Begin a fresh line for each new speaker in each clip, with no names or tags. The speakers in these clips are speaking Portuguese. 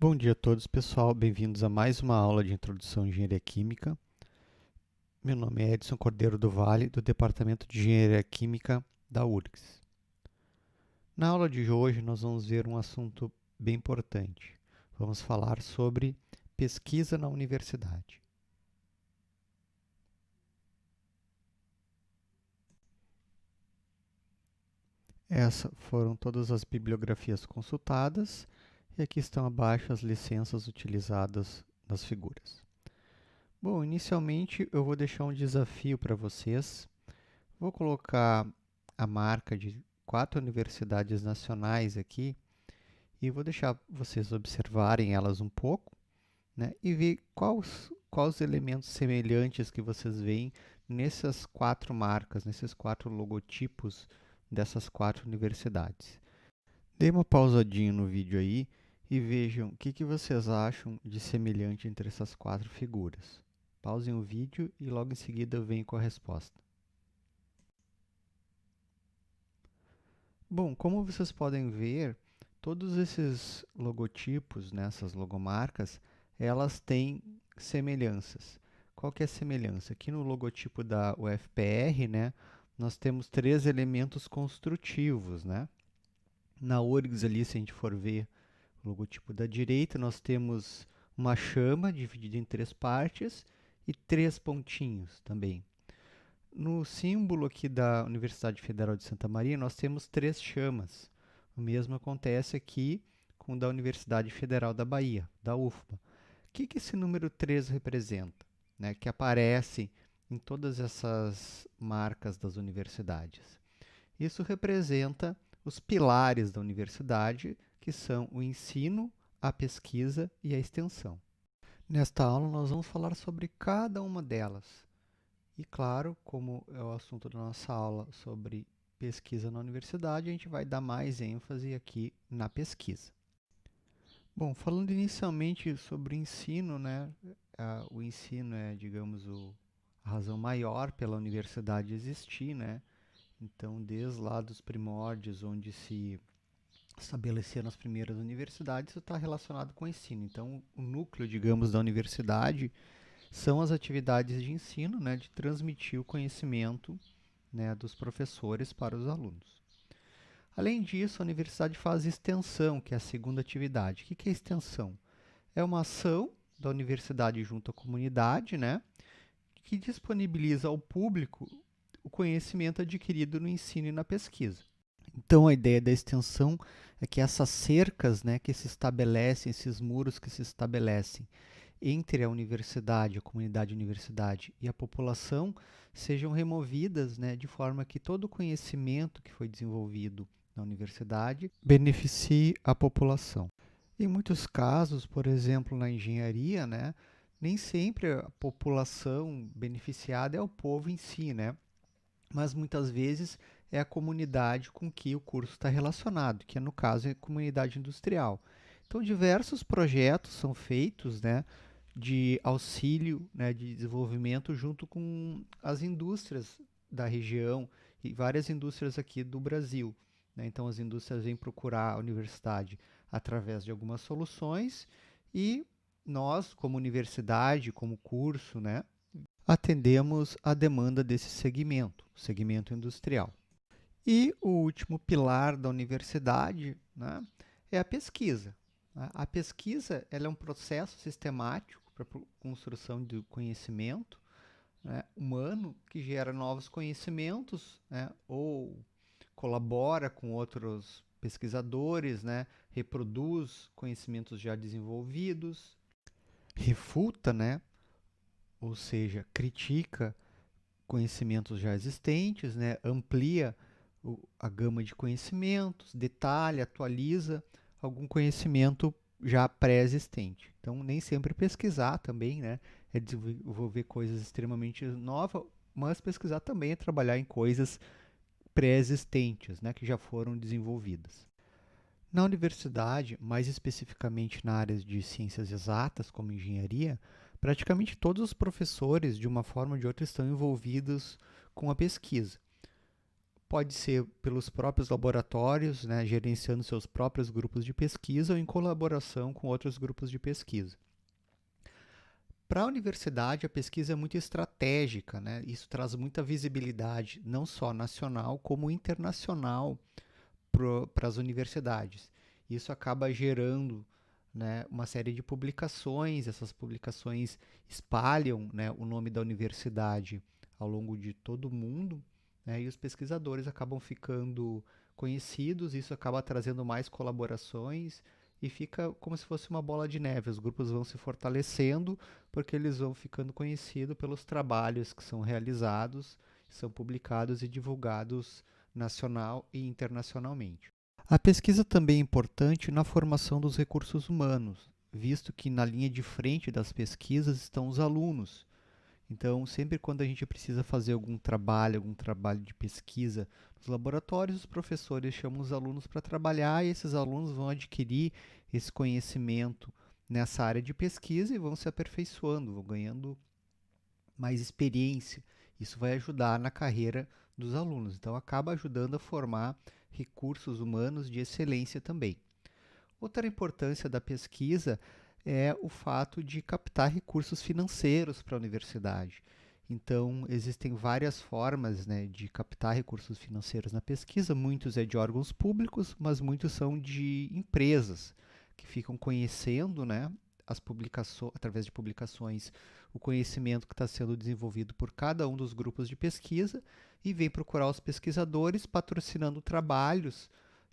Bom dia a todos, pessoal. Bem-vindos a mais uma aula de Introdução à Engenharia Química. Meu nome é Edson Cordeiro do Vale, do Departamento de Engenharia Química da URGS. Na aula de hoje, nós vamos ver um assunto bem importante. Vamos falar sobre pesquisa na universidade. Essas foram todas as bibliografias consultadas e aqui estão abaixo as licenças utilizadas nas figuras. Bom, inicialmente eu vou deixar um desafio para vocês. Vou colocar a marca de 4 universidades nacionais aqui e vou deixar vocês observarem elas um pouco, né, e ver quais elementos semelhantes que vocês veem nessas 4 marcas, nesses 4 logotipos dessas 4 universidades. Dê uma pausadinha no vídeo aí e vejam o que vocês acham de semelhante entre essas 4 figuras. Pausem o vídeo e logo em seguida eu venho com a resposta. Bom, como vocês podem ver, todos esses logotipos, né, essas logomarcas, elas têm semelhanças. Qual que é a semelhança? Aqui no logotipo da UFPR, né, nós temos 3 elementos construtivos, né? Na URGS ali, se a gente for ver o logotipo da direita, nós temos uma chama dividida em 3 partes e 3 pontinhos também. No símbolo aqui da Universidade Federal de Santa Maria, nós temos 3 chamas. O mesmo acontece aqui com o da Universidade Federal da Bahia, da UFBA. O que esse número 3 representa? Né, que aparece em todas essas marcas das universidades. Isso representa os pilares da universidade, que são o ensino, a pesquisa e a extensão. Nesta aula, nós vamos falar sobre cada uma delas. E claro, como é o assunto da nossa aula sobre pesquisa na universidade, a gente vai dar mais ênfase aqui na pesquisa. Bom, falando inicialmente sobre o ensino, né? O ensino é, digamos, a razão maior pela universidade existir, né? Então, desde lá dos primórdios, onde se estabeleceram as primeiras universidades, isso está relacionado com o ensino. Então, o núcleo, digamos, da universidade são as atividades de ensino, né, de transmitir o conhecimento, né, dos professores para os alunos. Além disso, a universidade faz extensão, que é a segunda atividade. O que é extensão? É uma ação da universidade junto à comunidade, né, que disponibiliza ao público o conhecimento adquirido no ensino e na pesquisa. Então, a ideia da extensão é que essas cercas, né, que se estabelecem, esses muros que se estabelecem entre a universidade, a comunidade universidade e a população sejam removidas, né, de forma que todo o conhecimento que foi desenvolvido na universidade beneficie a população. Em muitos casos, por exemplo, na engenharia, né, nem sempre a população beneficiada é o povo em si, né? Mas muitas vezes é a comunidade com que o curso está relacionado, que no caso é a comunidade industrial. Então, diversos projetos são feitos, né, de auxílio, né, de desenvolvimento junto com as indústrias da região e várias indústrias aqui do Brasil, né? Então, as indústrias vêm procurar a universidade através de algumas soluções e nós, como universidade, como curso, né, atendemos a demanda desse segmento, segmento industrial. E o último pilar da universidade, né, é a pesquisa. A pesquisa ela é um processo sistemático para a construção do conhecimento, né, humano que gera novos conhecimentos, né, ou colabora com outros pesquisadores, né, reproduz conhecimentos já desenvolvidos, refuta, né, ou seja, critica conhecimentos já existentes, né, amplia a gama de conhecimentos, detalha, atualiza algum conhecimento já pré-existente. Então, nem sempre pesquisar também, né, é desenvolver coisas extremamente novas, mas pesquisar também é trabalhar em coisas pré-existentes, né, que já foram desenvolvidas. Na universidade, mais especificamente na área de ciências exatas, como engenharia, praticamente todos os professores, de uma forma ou de outra, estão envolvidos com a pesquisa. Pode ser pelos próprios laboratórios, né, gerenciando seus próprios grupos de pesquisa ou em colaboração com outros grupos de pesquisa. Para a universidade, a pesquisa é muito estratégica, né? Isso traz muita visibilidade, não só nacional, como internacional para as universidades. Isso acaba gerando, né, uma série de publicações, essas publicações espalham, né, o nome da universidade ao longo de todo o mundo, né, e os pesquisadores acabam ficando conhecidos, isso acaba trazendo mais colaborações e fica como se fosse uma bola de neve. Os grupos vão se fortalecendo porque eles vão ficando conhecidos pelos trabalhos que são realizados, são publicados e divulgados nacional e internacionalmente. A pesquisa também é importante na formação dos recursos humanos, visto que na linha de frente das pesquisas estão os alunos. Então, sempre quando a gente precisa fazer algum trabalho de pesquisa nos laboratórios, os professores chamam os alunos para trabalhar e esses alunos vão adquirir esse conhecimento nessa área de pesquisa e vão se aperfeiçoando, vão ganhando mais experiência. Isso vai ajudar na carreira dos alunos. Então, acaba ajudando a formar recursos humanos de excelência também. Outra importância da pesquisa é o fato de captar recursos financeiros para a universidade. Então, existem várias formas, né, de captar recursos financeiros na pesquisa. Muitos é de órgãos públicos, mas muitos são de empresas que ficam conhecendo, né, através de publicações, o conhecimento que está sendo desenvolvido por cada um dos grupos de pesquisa e vem procurar os pesquisadores patrocinando trabalhos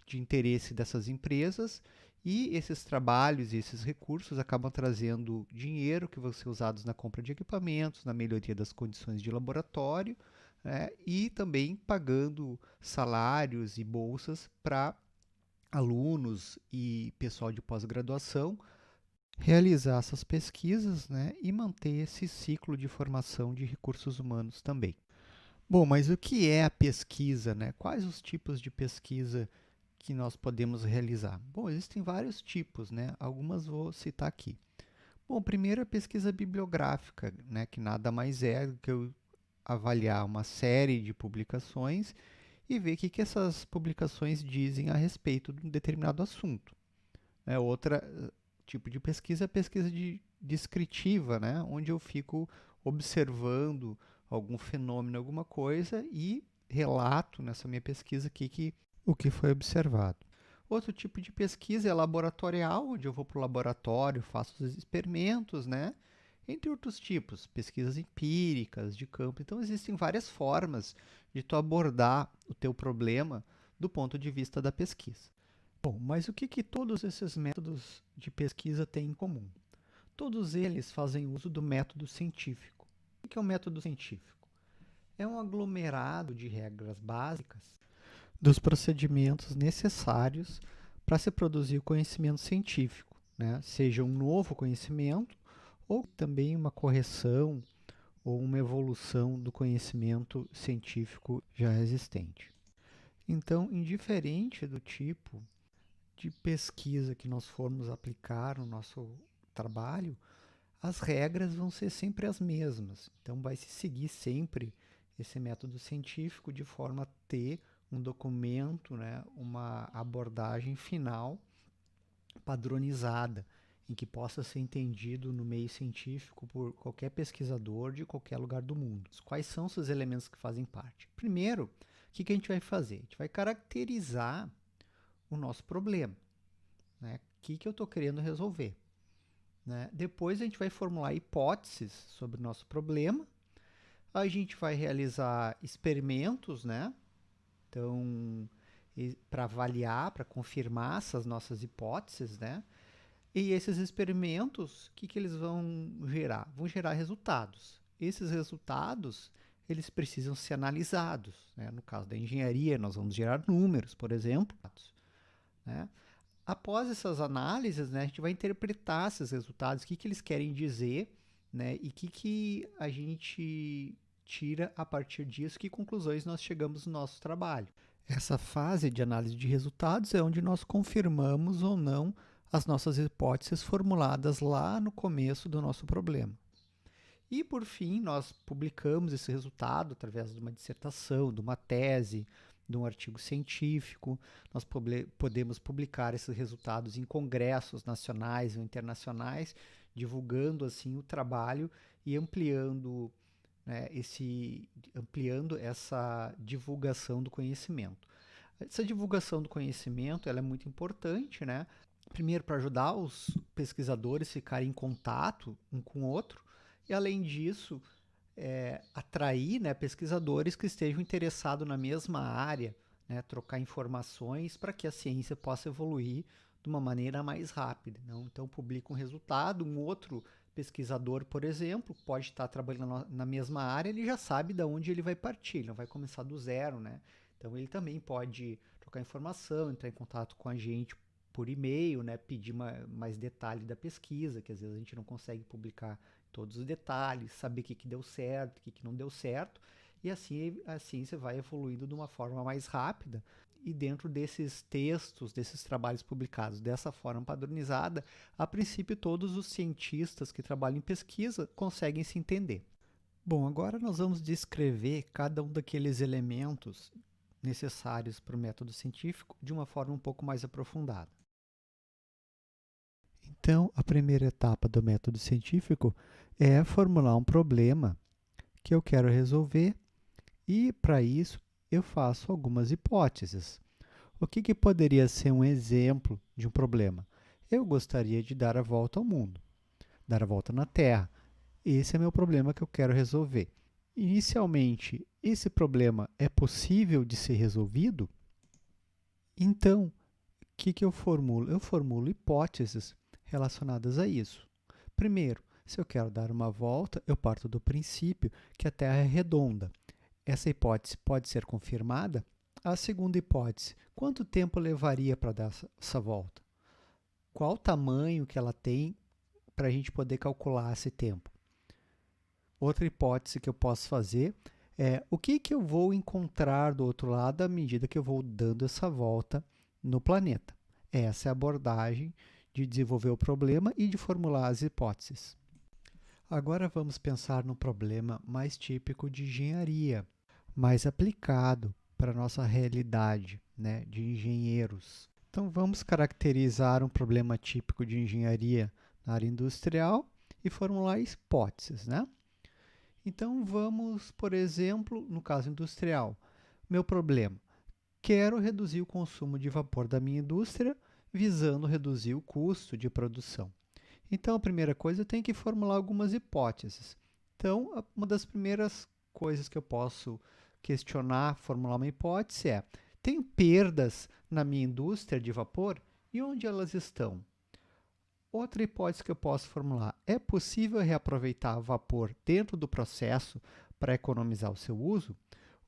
de interesse dessas empresas e esses trabalhos e esses recursos acabam trazendo dinheiro que vão ser usados na compra de equipamentos, na melhoria das condições de laboratório, né, e também pagando salários e bolsas para alunos e pessoal de pós-graduação realizar essas pesquisas, né, e manter esse ciclo de formação de recursos humanos também. Bom, mas o que é a pesquisa, né? Quais os tipos de pesquisa que nós podemos realizar? Bom, existem vários tipos, né? Algumas vou citar aqui. Bom, primeiro a pesquisa bibliográfica, né? Que nada mais é do que eu avaliar uma série de publicações e ver o que essas publicações dizem a respeito de um determinado assunto. Outra tipo de pesquisa é a pesquisa descritiva, né? Onde eu fico observando algum fenômeno, alguma coisa e relato nessa minha pesquisa o que foi observado. Outro tipo de pesquisa é laboratorial, onde eu vou para o laboratório, faço os experimentos, né? Entre outros tipos, pesquisas empíricas, de campo. Então, existem várias formas de tu abordar o teu problema do ponto de vista da pesquisa. Bom, mas o que todos esses métodos de pesquisa têm em comum? Todos eles fazem uso do método científico. O que é o método científico? É um aglomerado de regras básicas dos procedimentos necessários para se produzir o conhecimento científico, né? Seja um novo conhecimento ou também uma correção ou uma evolução do conhecimento científico já existente. Então, indiferente do tipo de pesquisa que nós formos aplicar no nosso trabalho, as regras vão ser sempre as mesmas. Então, vai se seguir sempre esse método científico de forma a ter um documento, né, uma abordagem final padronizada, em que possa ser entendido no meio científico por qualquer pesquisador de qualquer lugar do mundo. Quais são os elementos que fazem parte? Primeiro, o que a gente vai fazer? A gente vai caracterizar o nosso problema. Né? O que eu estou querendo resolver? Né? Depois a gente vai formular hipóteses sobre o nosso problema. A gente vai realizar experimentos, né? Então, para avaliar, para confirmar essas nossas hipóteses, né? E esses experimentos, o que eles vão gerar? Vão gerar resultados. Esses resultados, eles precisam ser analisados. Né? No caso da engenharia, nós vamos gerar números, por exemplo. Né? Após essas análises, né, a gente vai interpretar esses resultados, o que eles querem dizer, né, e o que a gente tira a partir disso, que conclusões nós chegamos no nosso trabalho. Essa fase de análise de resultados é onde nós confirmamos ou não as nossas hipóteses formuladas lá no começo do nosso problema. E, por fim, nós publicamos esse resultado através de uma dissertação, de uma tese, de um artigo científico, nós podemos publicar esses resultados em congressos nacionais ou internacionais, divulgando assim o trabalho e ampliando, né, ampliando essa divulgação do conhecimento. Essa divulgação do conhecimento ela é muito importante, né? Primeiro, para ajudar os pesquisadores a ficarem em contato um com o outro, e além disso, atrair, né, pesquisadores que estejam interessados na mesma área, né, trocar informações para que a ciência possa evoluir de uma maneira mais rápida. Não? Então, publica um resultado, um outro pesquisador, por exemplo, pode estar trabalhando na mesma área, ele já sabe de onde ele vai partir, ele não vai começar do zero, né? Então, ele também pode trocar informação, entrar em contato com a gente por e-mail, né, pedir mais detalhe da pesquisa, que às vezes a gente não consegue publicar todos os detalhes, saber o que deu certo, o que não deu certo, e assim a ciência vai evoluindo de uma forma mais rápida, e dentro desses textos, desses trabalhos publicados dessa forma padronizada, a princípio todos os cientistas que trabalham em pesquisa conseguem se entender. Bom, agora nós vamos descrever cada um daqueles elementos necessários para o método científico de uma forma um pouco mais aprofundada. Então, a primeira etapa do método científico é formular um problema que eu quero resolver e, para isso, eu faço algumas hipóteses. O que poderia ser um exemplo de um problema? Eu gostaria de dar a volta ao mundo, dar a volta na Terra. Esse é meu problema que eu quero resolver. Inicialmente, esse problema é possível de ser resolvido? Então, o que eu formulo? Eu formulo hipóteses relacionadas a isso. Primeiro, se eu quero dar uma volta, eu parto do princípio que a Terra é redonda. Essa hipótese pode ser confirmada? A segunda hipótese, quanto tempo levaria para dar essa volta? Qual o tamanho que ela tem para a gente poder calcular esse tempo? Outra hipótese que eu posso fazer é o que eu vou encontrar do outro lado à medida que eu vou dando essa volta no planeta. Essa é a abordagem de desenvolver o problema e de formular as hipóteses. Agora vamos pensar no problema mais típico de engenharia, mais aplicado para a nossa realidade, né, de engenheiros. Então vamos caracterizar um problema típico de engenharia na área industrial e formular hipóteses, né? Então vamos, por exemplo, no caso industrial, meu problema, quero reduzir o consumo de vapor da minha indústria visando reduzir o custo de produção. Então, a primeira coisa, eu tenho que formular algumas hipóteses. Então, uma das primeiras coisas que eu posso questionar, formular uma hipótese é: tenho perdas na minha indústria de vapor? E onde elas estão? Outra hipótese que eu posso formular: é possível reaproveitar vapor dentro do processo para economizar o seu uso?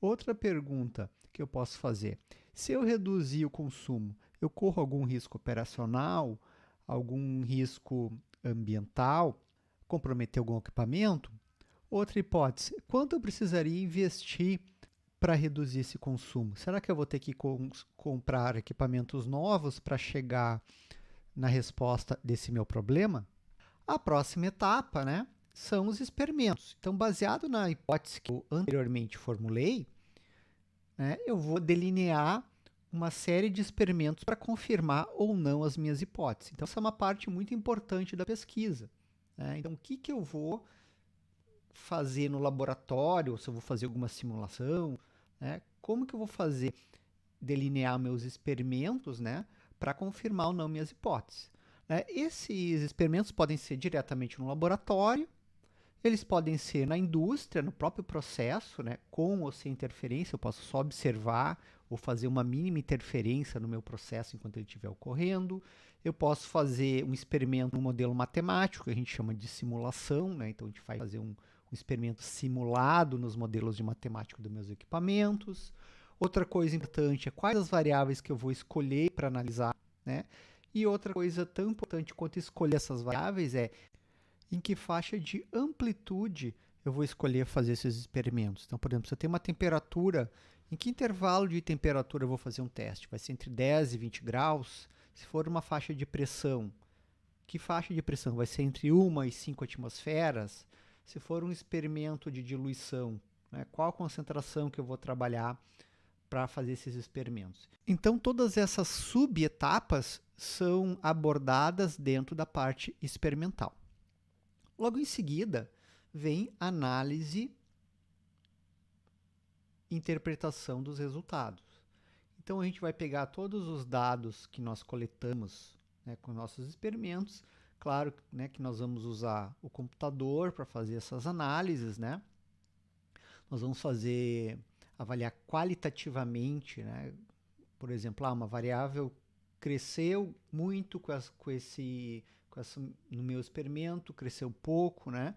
Outra pergunta que eu posso fazer: se eu reduzir o consumo, eu corro algum risco operacional, algum risco ambiental, comprometer algum equipamento? Outra hipótese: quanto eu precisaria investir para reduzir esse consumo? Será que eu vou ter que comprar equipamentos novos para chegar na resposta desse meu problema? A próxima etapa, né, são os experimentos. Então, baseado na hipótese que eu anteriormente formulei, né, eu vou delinear uma série de experimentos para confirmar ou não as minhas hipóteses. Então, essa é uma parte muito importante da pesquisa. Né? Então, o que eu vou fazer no laboratório, ou se eu vou fazer alguma simulação, né? Como que eu vou fazer delinear meus experimentos, né, para confirmar ou não minhas hipóteses. Né? Esses experimentos podem ser diretamente no laboratório, eles podem ser na indústria, no próprio processo, né, com ou sem interferência, eu posso só observar ou fazer uma mínima interferência no meu processo enquanto ele estiver ocorrendo. Eu posso fazer um experimento no modelo matemático, que a gente chama de simulação, né? Então a gente vai fazer um experimento simulado nos modelos de matemática dos meus equipamentos. Outra coisa importante é quais as variáveis que eu vou escolher para analisar, né? E outra coisa tão importante quanto escolher essas variáveis é em que faixa de amplitude eu vou escolher fazer esses experimentos. Então, por exemplo, se eu tenho uma temperatura, em que intervalo de temperatura eu vou fazer um teste? Vai ser entre 10 e 20 graus? Se for uma faixa de pressão, que faixa de pressão? Vai ser entre 1 e 5 atmosferas? Se for um experimento de diluição, né, qual a concentração que eu vou trabalhar para fazer esses experimentos. Então, todas essas subetapas são abordadas dentro da parte experimental. Logo em seguida, vem análise e interpretação dos resultados. Então, a gente vai pegar todos os dados que nós coletamos, né, com nossos experimentos. Claro, né, que nós vamos usar o computador para fazer essas análises, né? Nós vamos avaliar qualitativamente, né? Por exemplo, uma variável cresceu muito no meu experimento, cresceu pouco, né?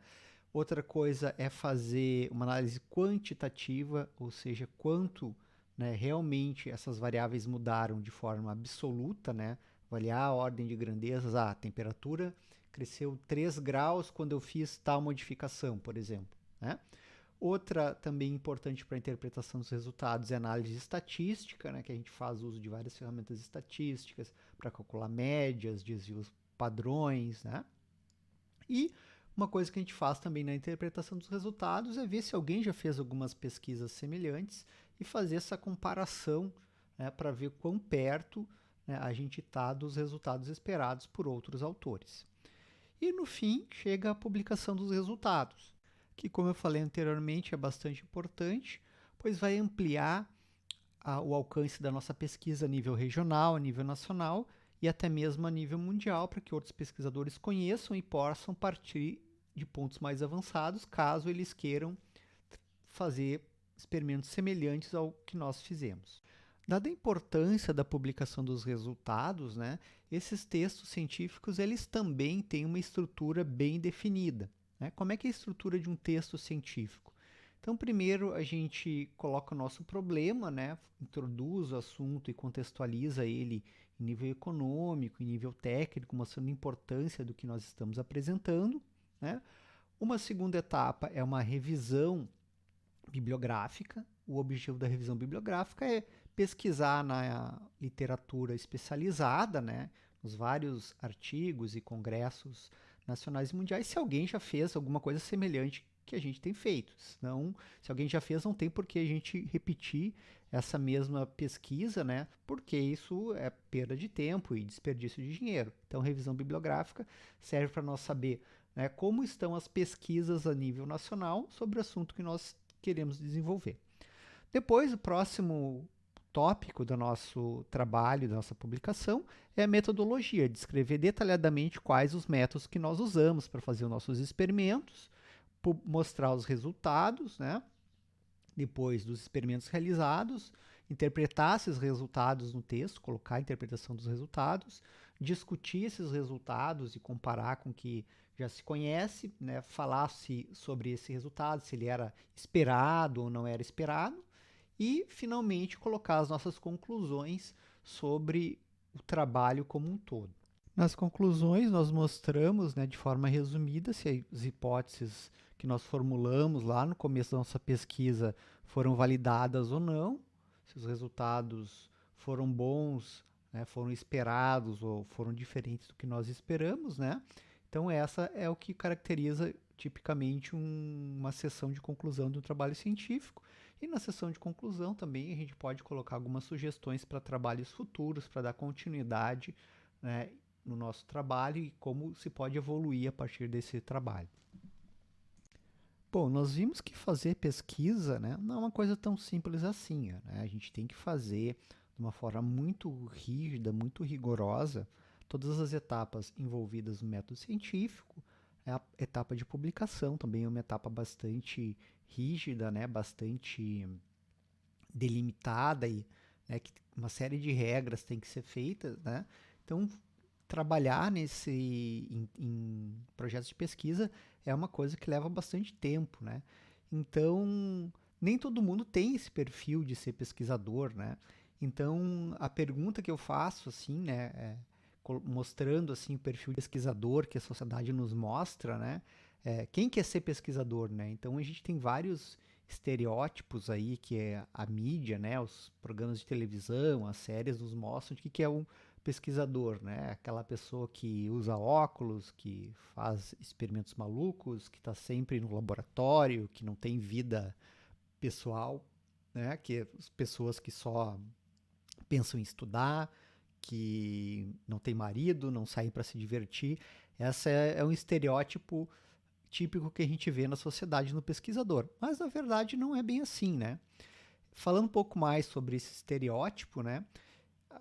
Outra coisa é fazer uma análise quantitativa, ou seja, quanto, né, realmente essas variáveis mudaram de forma absoluta, né? Avaliar a ordem de grandezas, a temperatura cresceu 3 graus quando eu fiz tal modificação, por exemplo, né? Outra também importante para a interpretação dos resultados é a análise estatística, né, que a gente faz uso de várias ferramentas estatísticas para calcular médias, desvios padrões, né? E uma coisa que a gente faz também na interpretação dos resultados é ver se alguém já fez algumas pesquisas semelhantes e fazer essa comparação, né, para ver quão perto, né, a gente está dos resultados esperados por outros autores. E no fim chega a publicação dos resultados, que, como eu falei anteriormente, é bastante importante, pois vai ampliar o alcance da nossa pesquisa a nível regional, a nível nacional e até mesmo a nível mundial, para que outros pesquisadores conheçam e possam partir de pontos mais avançados, caso eles queiram fazer experimentos semelhantes ao que nós fizemos. Dada a importância da publicação dos resultados, né, esses textos científicos eles também têm uma estrutura bem definida. Né? Como é que é a estrutura de um texto científico? Então, primeiro a gente coloca o nosso problema, né, introduz o assunto e contextualiza ele em nível econômico, em nível técnico, mostrando a importância do que nós estamos apresentando. Né? Uma segunda etapa é uma revisão bibliográfica. O objetivo da revisão bibliográfica é pesquisar na literatura especializada, né, nos vários artigos e congressos nacionais e mundiais, se alguém já fez alguma coisa semelhante que a gente tem feito. Senão, se alguém já fez, não tem por que a gente repetir essa mesma pesquisa, né, porque isso é perda de tempo e desperdício de dinheiro. Então, revisão bibliográfica serve para nós saber, né, como estão as pesquisas a nível nacional sobre o assunto que nós queremos desenvolver. Depois, o próximo tópico do nosso trabalho, da nossa publicação, é a metodologia, descrever detalhadamente quais os métodos que nós usamos para fazer os nossos experimentos, mostrar os resultados, né? Depois dos experimentos realizados, interpretar esses resultados no texto, colocar a interpretação dos resultados, discutir esses resultados e comparar com o que já se conhece, né? Falar-se sobre esse resultado, se ele era esperado ou não era esperado, e, finalmente, colocar as nossas conclusões sobre o trabalho como um todo. Nas conclusões, nós mostramos, né, de forma resumida, se as hipóteses que nós formulamos lá no começo da nossa pesquisa foram validadas ou não, se os resultados foram bons, né, foram esperados ou foram diferentes do que nós esperamos, né? Então, essa é o que caracteriza tipicamente uma sessão de conclusão de um trabalho científico. E na sessão de conclusão também a gente pode colocar algumas sugestões para trabalhos futuros, para dar continuidade, né, no nosso trabalho e como se pode evoluir a partir desse trabalho. Bom, nós vimos que fazer pesquisa, né, não é uma coisa tão simples assim. Né? A gente tem que fazer de uma forma muito rígida, muito rigorosa, todas as etapas envolvidas no método científico. A etapa de publicação também é uma etapa bastante rígida, né, bastante delimitada e, né, que uma série de regras tem que ser feitas, né? Então, trabalhar em projetos de pesquisa é uma coisa que leva bastante tempo, né? Então, nem todo mundo tem esse perfil de ser pesquisador, né? Então, a pergunta que eu faço, assim, né, mostrando assim o perfil de pesquisador que a sociedade nos mostra, né? Quem quer ser pesquisador, né? Então, a gente tem vários estereótipos aí que é a mídia, né? Os programas de televisão, as séries nos mostram de que é um pesquisador, né? Aquela pessoa que usa óculos, que faz experimentos malucos, que está sempre no laboratório, que não tem vida pessoal. né? Que as pessoas que só pensam em estudar, que não tem marido, não saem para se divertir. Essa é um estereótipo típico que a gente vê na sociedade no pesquisador. Mas na verdade não é bem assim, né? Falando um pouco mais sobre esse estereótipo, né?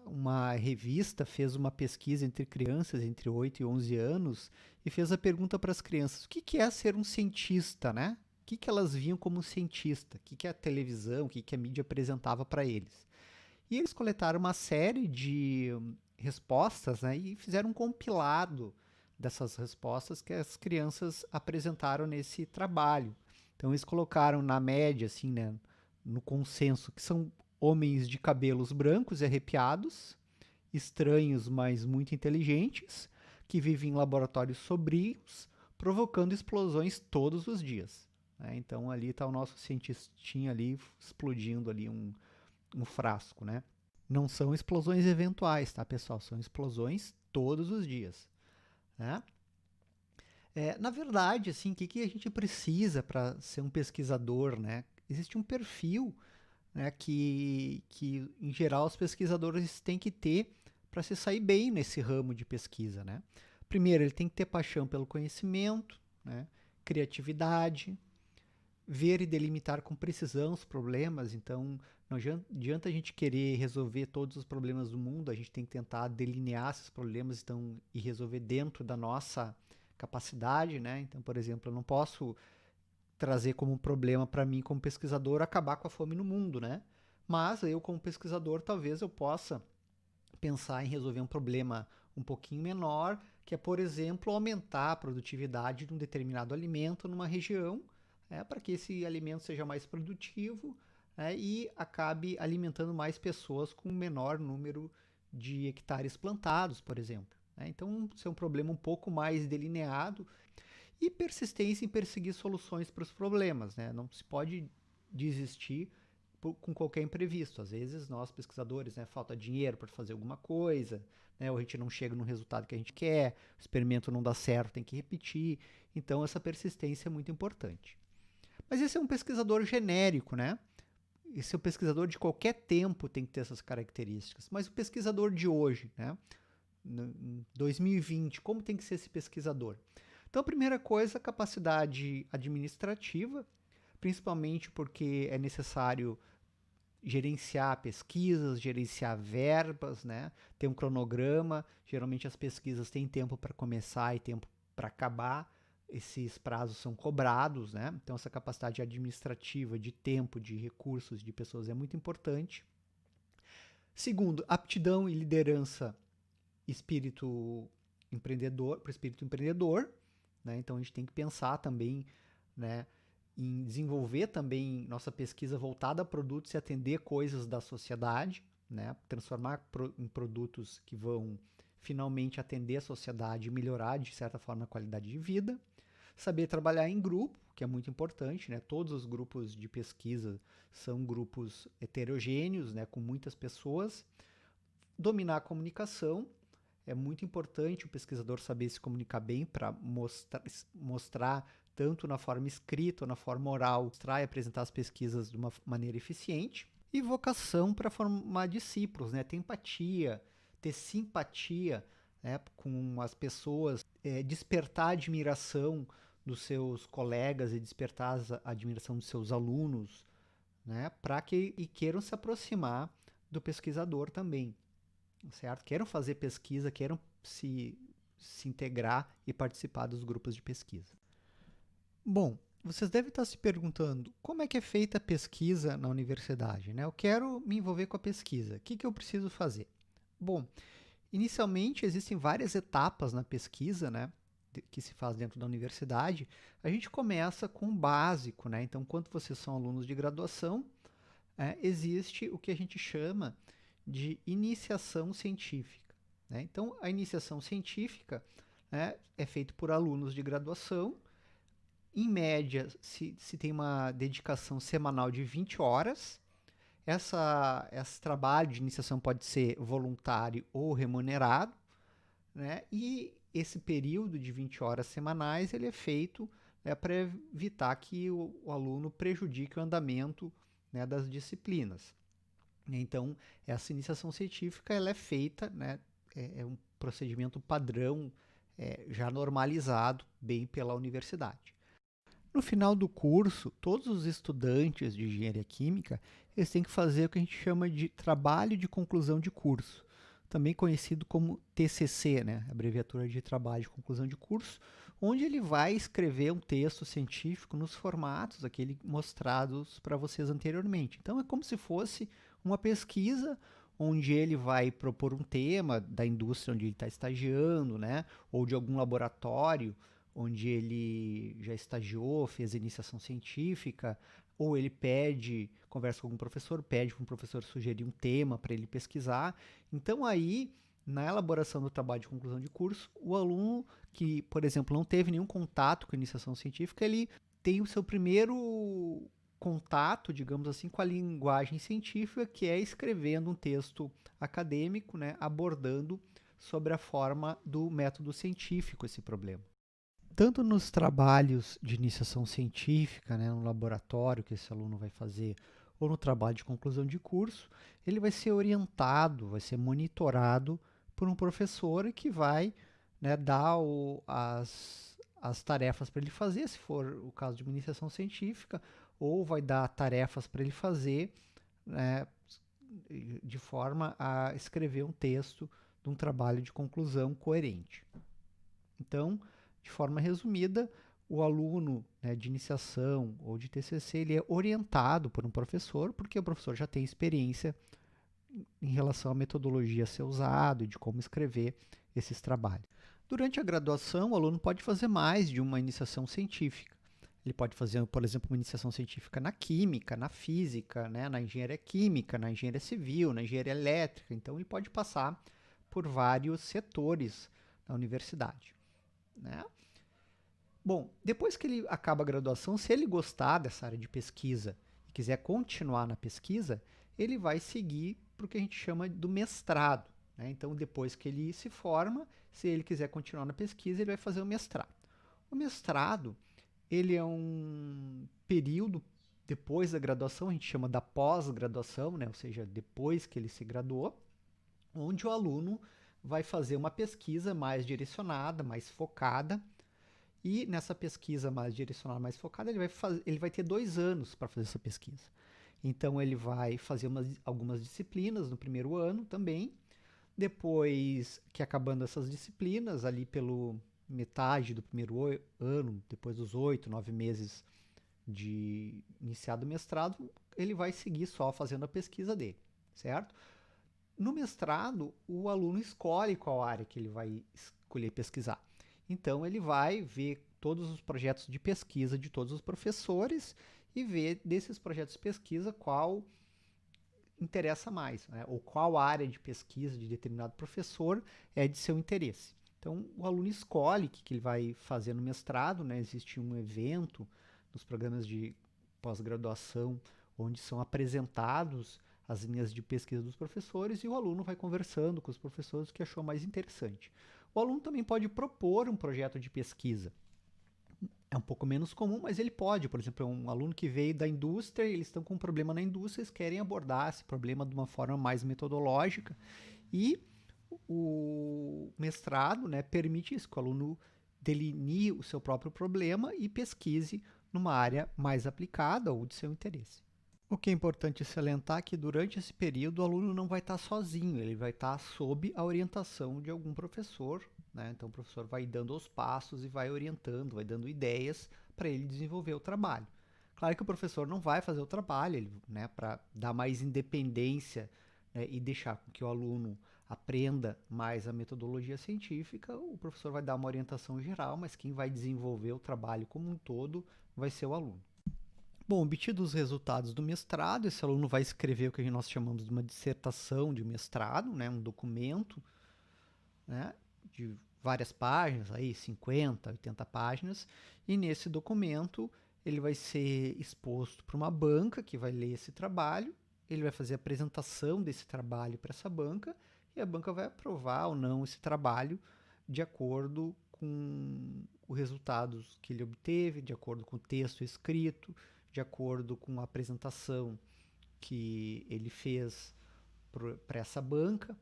Uma revista fez uma pesquisa entre crianças entre 8 e 11 anos e fez a pergunta para as crianças: o que é ser um cientista, né? O que elas viam como um cientista? O que a televisão, o que a mídia apresentava para eles? E eles coletaram uma série de respostas, né, e fizeram um compilado dessas respostas que as crianças apresentaram nesse trabalho. Então eles colocaram na média, assim, né, no consenso, que são homens de cabelos brancos e arrepiados, estranhos, mas muito inteligentes, que vivem em laboratórios sombrios, provocando explosões todos os dias. Né? Então ali está o nosso cientistinha ali explodindo ali um frasco, né? Não são explosões eventuais, tá, pessoal? São explosões todos os dias, né? Na verdade, assim, o que a gente precisa para ser um pesquisador, né? Existe um perfil, né, que, em geral, os pesquisadores têm que ter para se sair bem nesse ramo de pesquisa, né? Primeiro, ele tem que ter paixão pelo conhecimento, né? Criatividade, ver e delimitar com precisão os problemas. Então, não adianta a gente querer resolver todos os problemas do mundo, a gente tem que tentar delinear esses problemas e resolver dentro da nossa capacidade, né? Então, por exemplo, eu não posso trazer como um problema para mim como pesquisador acabar com a fome no mundo, né? Mas eu como pesquisador talvez eu possa pensar em resolver um problema um pouquinho menor, que é, por exemplo, aumentar a produtividade de um determinado alimento numa região, para que esse alimento seja mais produtivo, e acabe alimentando mais pessoas com um menor número de hectares plantados, por exemplo. Então, isso é um problema um pouco mais delineado e persistência em perseguir soluções para os problemas. Né? Não se pode desistir com qualquer imprevisto. Às vezes, nós pesquisadores, né, falta dinheiro para fazer alguma coisa, né, ou a gente não chega no resultado que a gente quer, o experimento não dá certo, tem que repetir. Então, essa persistência é muito importante. Mas esse é um pesquisador genérico, né? Esse é um pesquisador de qualquer tempo tem que ter essas características. Mas o pesquisador de hoje, né? Em 2020, como tem que ser esse pesquisador? Então, a primeira coisa, a capacidade administrativa, principalmente porque é necessário gerenciar pesquisas, gerenciar verbas, né? Ter um cronograma. Geralmente as pesquisas têm tempo para começar e tempo para acabar. Esses prazos são cobrados, né? Então essa capacidade administrativa de tempo, de recursos, de pessoas é muito importante. Segundo, aptidão e liderança, espírito empreendedor, para o espírito empreendedor, né? Então a gente tem que pensar também, né, em desenvolver também nossa pesquisa voltada a produtos e atender coisas da sociedade, né? Transformar em produtos que vão finalmente atender a sociedade e melhorar, de certa forma, a qualidade de vida. Saber trabalhar em grupo, que é muito importante, né? Todos os grupos de pesquisa são grupos heterogêneos, né? Com muitas pessoas. Dominar a comunicação, é muito importante o pesquisador saber se comunicar bem para mostrar tanto na forma escrita ou na forma oral, mostrar e apresentar as pesquisas de uma maneira eficiente. E vocação para formar discípulos, né? Ter empatia, ter simpatia, né, com as pessoas, despertar a admiração dos seus colegas e despertar a admiração dos seus alunos, né, para que queiram se aproximar do pesquisador também, certo? Queiram fazer pesquisa, queiram se integrar e participar dos grupos de pesquisa. Bom, vocês devem estar se perguntando como é que é feita a pesquisa na universidade, né? Eu quero me envolver com a pesquisa, o que eu preciso fazer? Bom, inicialmente existem várias etapas na pesquisa, né, que se faz dentro da universidade. A gente começa com o básico, né? Então, quando vocês são alunos de graduação, existe o que a gente chama de iniciação científica, né? Então, a iniciação científica, né, é feita por alunos de graduação. Em média, se tem uma dedicação semanal de 20 horas. Esse trabalho de iniciação pode ser voluntário ou remunerado, né? E esse período de 20 horas semanais ele é feito, né, para evitar que o aluno prejudique o andamento né, das disciplinas. Então, essa iniciação científica ela é feita, né, é um procedimento padrão, já normalizado bem pela universidade. No final do curso, todos os estudantes de engenharia química eles têm que fazer o que a gente chama de trabalho de conclusão de curso, também conhecido como TCC, né? Abreviatura de trabalho de conclusão de curso, onde ele vai escrever um texto científico nos formatos aquele mostrados para vocês anteriormente. Então é como se fosse uma pesquisa onde ele vai propor um tema da indústria onde ele está estagiando, né? Ou de algum laboratório onde ele já estagiou, fez iniciação científica, ou ele conversa com algum professor, pede para um professor sugerir um tema para ele pesquisar. Então aí, na elaboração do trabalho de conclusão de curso, o aluno que, por exemplo, não teve nenhum contato com a iniciação científica, ele tem o seu primeiro contato, digamos assim, com a linguagem científica, que é escrevendo um texto acadêmico, né, abordando sobre a forma do método científico esse problema. Tanto nos trabalhos de iniciação científica, né, no laboratório que esse aluno vai fazer, ou no trabalho de conclusão de curso, ele vai ser orientado, vai ser monitorado por um professor que vai, né, dar as tarefas para ele fazer, se for o caso de uma iniciação científica, ou vai dar tarefas para ele fazer, né, de forma a escrever um texto de um trabalho de conclusão coerente. Então, de forma resumida, o aluno, né, de iniciação ou de TCC ele é orientado por um professor, porque o professor já tem experiência em relação à metodologia a ser usado e de como escrever esses trabalhos. Durante a graduação, o aluno pode fazer mais de uma iniciação científica. Ele pode fazer, por exemplo, uma iniciação científica na química, na física, né, na engenharia química, na engenharia civil, na engenharia elétrica. Então, ele pode passar por vários setores na universidade, né? Bom, depois que ele acaba a graduação, se ele gostar dessa área de pesquisa e quiser continuar na pesquisa, ele vai seguir para o que a gente chama do mestrado, né? Então, depois que ele se forma, se ele quiser continuar na pesquisa, ele vai fazer o mestrado. O mestrado, ele é um período depois da graduação, a gente chama da pós-graduação, né? Ou seja, depois que ele se graduou, onde o aluno vai fazer uma pesquisa mais direcionada, mais focada. E nessa pesquisa mais direcionada, mais focada, ele vai ter 2 anos para fazer essa pesquisa. Então, ele vai fazer algumas disciplinas no primeiro ano também. Depois que acabando essas disciplinas, ali pelo metade do primeiro ano, depois dos 8, 9 meses de iniciado o mestrado, ele vai seguir só fazendo a pesquisa dele, certo? No mestrado, o aluno escolhe qual área que ele vai escolher pesquisar. Então, ele vai ver todos os projetos de pesquisa de todos os professores e ver desses projetos de pesquisa qual interessa mais, né? Ou qual área de pesquisa de determinado professor é de seu interesse. Então, o aluno escolhe o que ele vai fazer no mestrado, né? Existe um evento nos programas de pós-graduação onde são apresentados as linhas de pesquisa dos professores e o aluno vai conversando com os professores o que achou mais interessante. O aluno também pode propor um projeto de pesquisa. É um pouco menos comum, mas ele pode. Por exemplo, um aluno que veio da indústria, eles estão com um problema na indústria, eles querem abordar esse problema de uma forma mais metodológica. E o mestrado, né, permite isso, que o aluno delinee o seu próprio problema e pesquise numa área mais aplicada ou de seu interesse. O que é importante salientar é que durante esse período o aluno não vai estar sozinho, ele vai estar sob a orientação de algum professor, né? Então o professor vai dando os passos e vai orientando, vai dando ideias para ele desenvolver o trabalho. Claro que o professor não vai fazer o trabalho, ele, né, para dar mais independência, né, e deixar que o aluno aprenda mais a metodologia científica, o professor vai dar uma orientação geral, mas quem vai desenvolver o trabalho como um todo vai ser o aluno. Bom, obtidos os resultados do mestrado, esse aluno vai escrever o que nós chamamos de uma dissertação de mestrado, né, um documento, né, de várias páginas, aí 50, 80 páginas, e nesse documento ele vai ser exposto para uma banca que vai ler esse trabalho, ele vai fazer a apresentação desse trabalho para essa banca, e a banca vai aprovar ou não esse trabalho de acordo com os resultados que ele obteve, de acordo com o texto escrito, de acordo com a apresentação que ele fez para essa banca.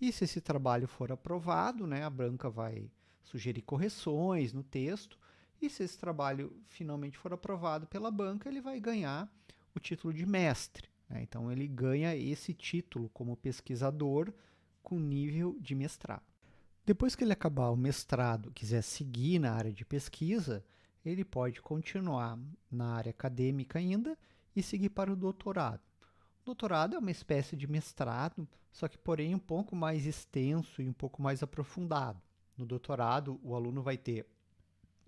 E se esse trabalho for aprovado, né, a banca vai sugerir correções no texto. E se esse trabalho finalmente for aprovado pela banca, ele vai ganhar o título de mestre, né? Então, ele ganha esse título como pesquisador com nível de mestrado. Depois que ele acabar o mestrado, quiser seguir na área de pesquisa, ele pode continuar na área acadêmica ainda e seguir para o doutorado. O doutorado é uma espécie de mestrado, só que, porém, um pouco mais extenso e um pouco mais aprofundado. No doutorado, o aluno vai ter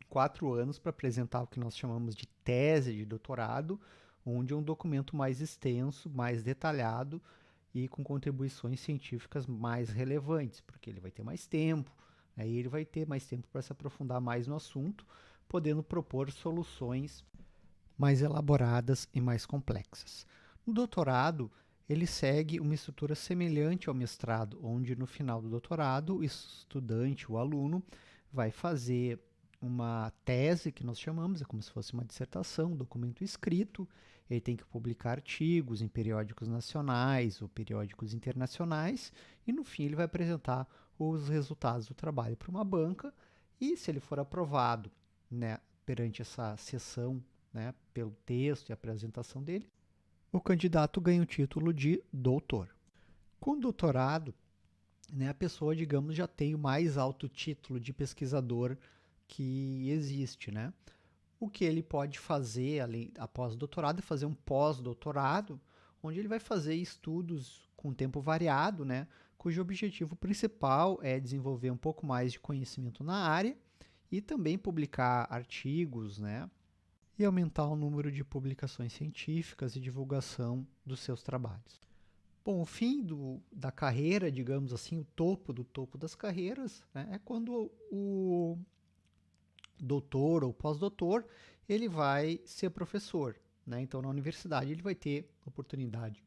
4 anos para apresentar o que nós chamamos de tese de doutorado, onde é um documento mais extenso, mais detalhado e com contribuições científicas mais relevantes, porque ele vai ter mais tempo, né, e ele vai ter mais tempo para se aprofundar mais no assunto, podendo propor soluções mais elaboradas e mais complexas. No doutorado, ele segue uma estrutura semelhante ao mestrado, onde no final do doutorado, o estudante, o aluno, vai fazer uma tese, que nós chamamos, é como se fosse uma dissertação, um documento escrito. Ele tem que publicar artigos em periódicos nacionais ou periódicos internacionais, e no fim ele vai apresentar os resultados do trabalho para uma banca, e se ele for aprovado, né, perante essa sessão, né, pelo texto e apresentação dele, o candidato ganha o título de doutor. Com o doutorado, né, a pessoa, digamos, já tem o mais alto título de pesquisador que existe, né? O que ele pode fazer após o doutorado é fazer um pós-doutorado, onde ele vai fazer estudos com tempo variado, né, cujo objetivo principal é desenvolver um pouco mais de conhecimento na área e também publicar artigos, né, e aumentar o número de publicações científicas e divulgação dos seus trabalhos. Bom, o fim da carreira, digamos assim, o topo do topo das carreiras, né, é quando o doutor ou pós-doutor ele vai ser professor, né? Então, na universidade, ele vai ter oportunidade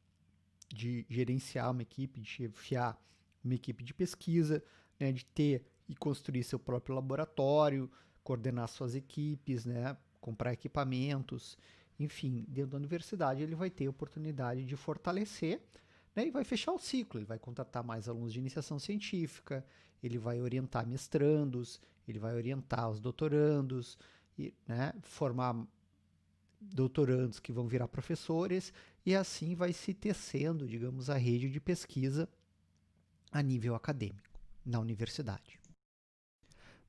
de gerenciar uma equipe, de chefiar uma equipe de pesquisa, né, de ter e construir seu próprio laboratório, coordenar suas equipes, né, comprar equipamentos, enfim, dentro da universidade ele vai ter oportunidade de fortalecer, né, e vai fechar o ciclo. Ele vai contratar mais alunos de iniciação científica, ele vai orientar mestrandos, ele vai orientar os doutorandos, e, né, formar doutorandos que vão virar professores, e assim vai se tecendo, digamos, a rede de pesquisa a nível acadêmico na universidade.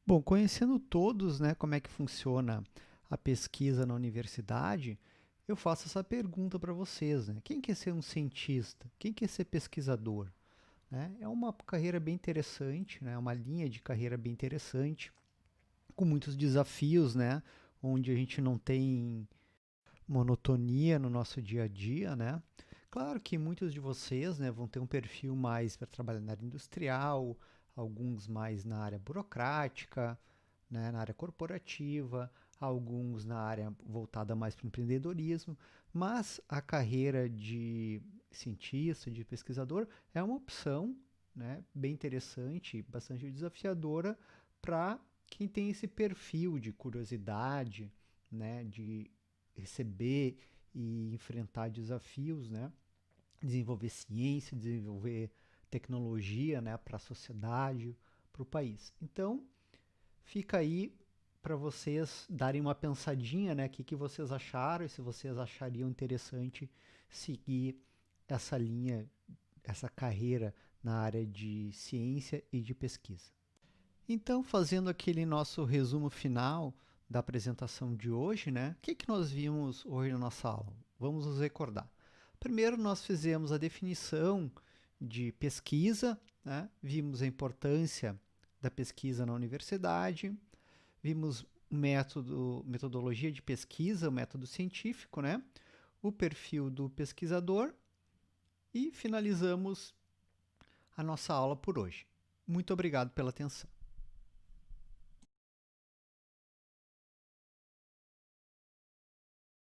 Bom, conhecendo todos, né, como é que funciona a pesquisa na universidade, eu faço essa pergunta para vocês, né? Quem quer ser um cientista? Quem quer ser pesquisador? Né? É uma carreira bem interessante, né? Uma linha de carreira bem interessante, com muitos desafios, né? Onde a gente não tem monotonia no nosso dia a dia, né? Claro que muitos de vocês, né, vão ter um perfil mais para trabalhar na área industrial, alguns mais na área burocrática, né, na área corporativa, alguns na área voltada mais para o empreendedorismo, mas a carreira de cientista, de pesquisador, é uma opção, né, bem interessante, bastante desafiadora para quem tem esse perfil de curiosidade, né, de receber e enfrentar desafios, né? Desenvolver ciência, desenvolver tecnologia, né, para a sociedade, para o país. Então, fica aí para vocês darem uma pensadinha, né, o que vocês acharam e se vocês achariam interessante seguir essa linha, essa carreira na área de ciência e de pesquisa. Então, fazendo aquele nosso resumo final da apresentação de hoje, né? O que nós vimos hoje na nossa aula? Vamos nos recordar. Primeiro, nós fizemos a definição de pesquisa, né? Vimos a importância da pesquisa na universidade, vimos metodologia de pesquisa, o método científico, né? O perfil do pesquisador e finalizamos a nossa aula por hoje. Muito obrigado pela atenção.